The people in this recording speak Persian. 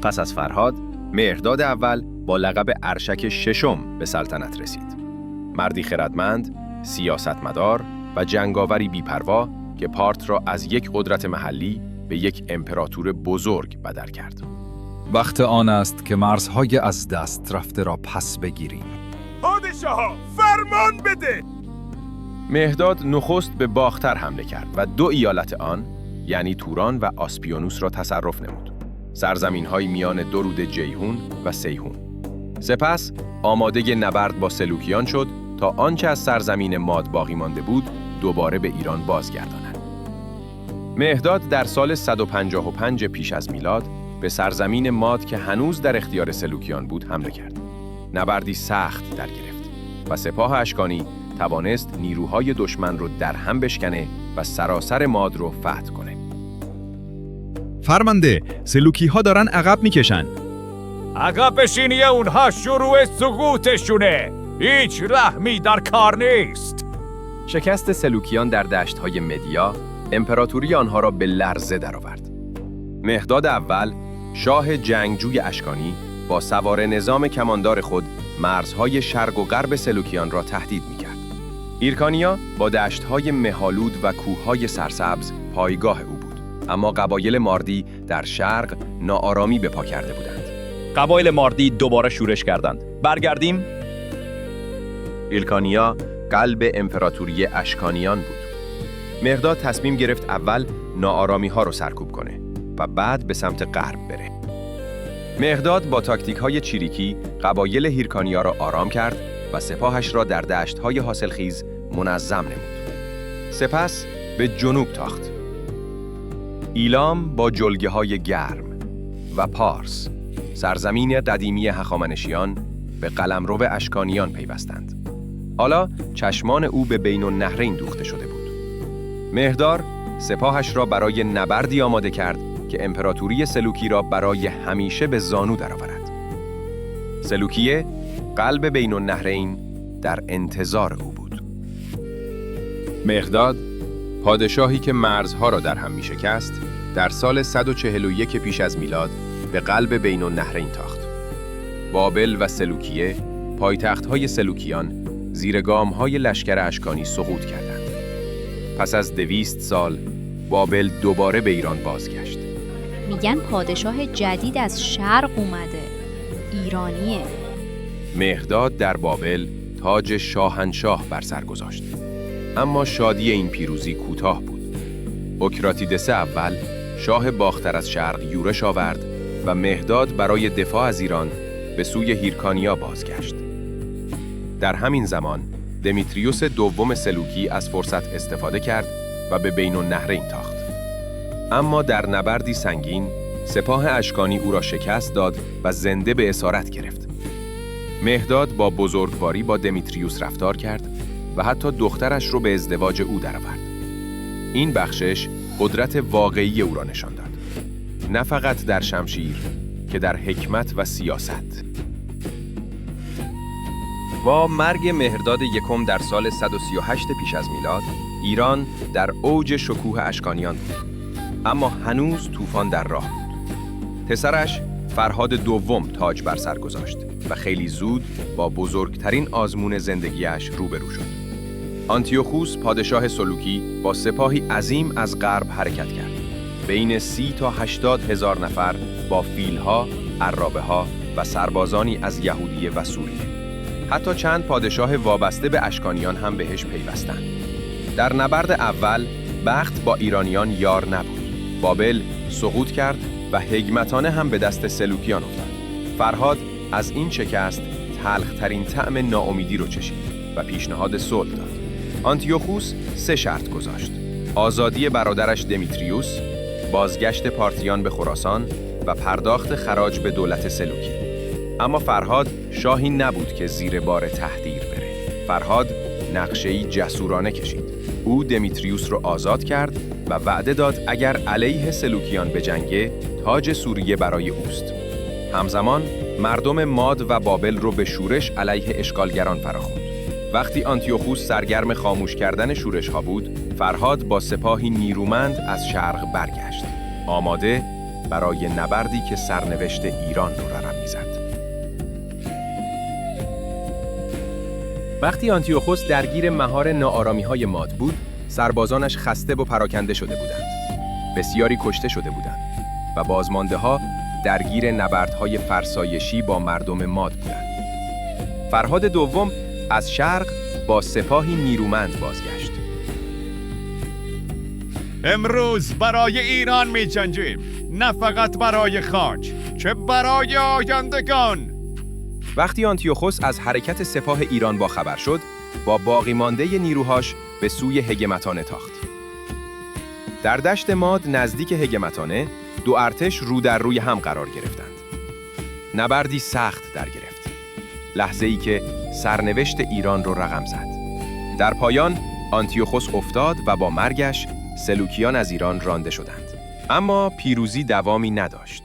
پس از فرهاد، مهرداد اول با لقب ارشک ششم به سلطنت رسید. مردی خردمند، سیاستمدار و جنگاوری بی‌پروا که پارت را از یک قدرت محلی به یک امپراتور بزرگ بدل کرد. وقت آن است که مرزهای از دست رفته را پس بگیریم. پادشاه فرمان بده! مهرداد نخست به باختر حمله کرد و 2 ایالت آن، یعنی توران و آسپیانوس را تصرف نمود. سرزمین‌های میان 2 رود جیهون و سیهون. سپس آماده نبرد با سلوکیان شد تا آنچه از سرزمین ماد باقی مانده بود دوباره به ایران بازگرداند. مهرداد در سال 155 پیش از میلاد به سرزمین ماد که هنوز در اختیار سلوکیان بود حمله کرد. نبردی سخت در گرفت و سپاه اشکانی توانست نیروهای دشمن رو در هم بشکنه و سراسر ماد رو فتح کنه. فرمانده، سلوکی ها دارن عقب میکشن. عقب نشینی اونها شروع سقوطشونه. هیچ رحمی در کار نیست. شکست سلوکیان در دشت‌های مدیا امپراتوری آنها را به لرزه درآورد. مهرداد اول، شاه جنگجوی اشکانی، با سوار نظام کماندار خود مرزهای شرق و غرب سلوکیان را تهدید می‌کرد. هیرکانیا با دشت‌های مه‌آلود و کوه‌های سرسبز پایگاه او بود، اما قبایل ماردی در شرق ناآرامی به پا کرده بودند. قبایل ماردی دوباره شورش کردند. برگردیم؟ هیرکانیا قلب امپراتوری اشکانیان بود. مهرداد تصمیم گرفت اول ناآرامی‌ها رو سرکوب کنه و بعد به سمت غرب بره. مهرداد با تاکتیک‌های چیریکی قبایل هیرکانیا را آرام کرد و سپاهش را در دشت‌های حاصلخیز منظم نمود. سپس به جنوب تاخت. ایلام با جلگه‌های گرم و پارس، سرزمین قدیمی هخامنشیان، به قلمرو اشکانیان پیوستند. حالا چشمان او به بین النهرین دوخته شده بود. مهرداد سپاهش را برای نبردی آماده کرد که امپراتوری سلوکی را برای همیشه به زانو درآورد. سلوکیه، قلب بین النهرین، در انتظار او بود. مهرداد، پادشاهی که مرزها را در هم می‌شکست، در سال 141 پیش از میلاد به قلب بین النهرین تاخت. بابل و سلوکیه، پایتخت‌های سلوکیان، زیر گام‌های لشکر اشکانی سقوط کردند. پس از 200 سال، بابل دوباره به ایران بازگشت. میگن پادشاه جدید از شرق اومده. ایرانیه. مهرداد در بابل تاج شاهنشاه بر سر گذاشت. اما شادی این پیروزی کوتاه بود. اوکراتیدس اول، شاه باختر از شرق یورش آورد و مهرداد برای دفاع از ایران به سوی هیرکانیا بازگشت. در همین زمان دمیتریوس دوم سلوکی از فرصت استفاده کرد و به بین النهرین تاخت. اما در نبردی سنگین، سپاه اشکانی او را شکست داد و زنده به اسارت گرفت. مهرداد با بزرگواری با دمیتریوس رفتار کرد و حتی دخترش رو به ازدواج او درآورد. این بخشش قدرت واقعی او را نشان داد، نه فقط در شمشیر که در حکمت و سیاست. با مرگ مهرداد یکم در سال 138 پیش از میلاد، ایران در اوج شکوه اشکانیان بود، اما هنوز طوفان در راه بود. پسرش فرهاد دوم تاج بر سر گذاشت و خیلی زود با بزرگترین آزمون زندگیش روبرو شد. آنتیوخوس پادشاه سلوکی با سپاهی عظیم از غرب حرکت کرد. بین 30 تا 80 هزار نفر با فیلها، عرابه‌ها و سربازانی از یهودیه و سوریه. حتی چند پادشاه وابسته به اشکانیان هم بهش پیوستند. در نبرد اول بخت با ایرانیان یار نبود. بابل سقوط کرد و هگمتانه هم به دست سلوکیان افتاد. فرهاد از این شکست تلخ‌ترین طعم ناامیدی رو چشید و پیشنهاد صلح داد. آنتیوخوس 3 شرط گذاشت: آزادی برادرش دمیتریوس، بازگشت پارتیان به خراسان و پرداخت خراج به دولت سلوکی. اما فرهاد شاهی نبود که زیر بار تحقیر بره. فرهاد نقشه‌ای جسورانه کشید. او دمیتریوس رو آزاد کرد و وعده داد اگر علیه سلوکیان بجنگه، تاج سوریه برای اوست. همزمان مردم ماد و بابل رو به شورش علیه اشغالگران فراخوند. وقتی آنتیوخوس سرگرم خاموش کردن شورش‌ها بود، فرهاد با سپاهی نیرومند از شرق برگشت، آماده برای نبردی که سرنوشت ایران رو رقم میزد. وقتی آنتیوخوس درگیر مهار ناآرامی‌های ماد بود، سربازانش خسته و پراکنده شده بودند. بسیاری کشته شده بودند و بازمانده‌ها درگیر نبردهای فرسایشی با مردم ماد بودند. فرهاد دوم از شرق با سپاهی نیرومند بازگشت. امروز برای ایران می جنگیم، نه فقط برای خاک، چه برای آیندگان. وقتی آنتیوخوس از حرکت سپاه ایران با خبر شد، با باقی مانده نیروهاش به سوی هگمتانه تاخت. در دشت ماد نزدیک هگمتانه، دو ارتش رو در روی هم قرار گرفتند. نبردی سخت در گرفت. لحظه‌ای که سرنوشت ایران رو رقم زد. در پایان آنتیوخوس افتاد و با مرگش سلوکیان از ایران رانده شدند. اما پیروزی دوامی نداشت.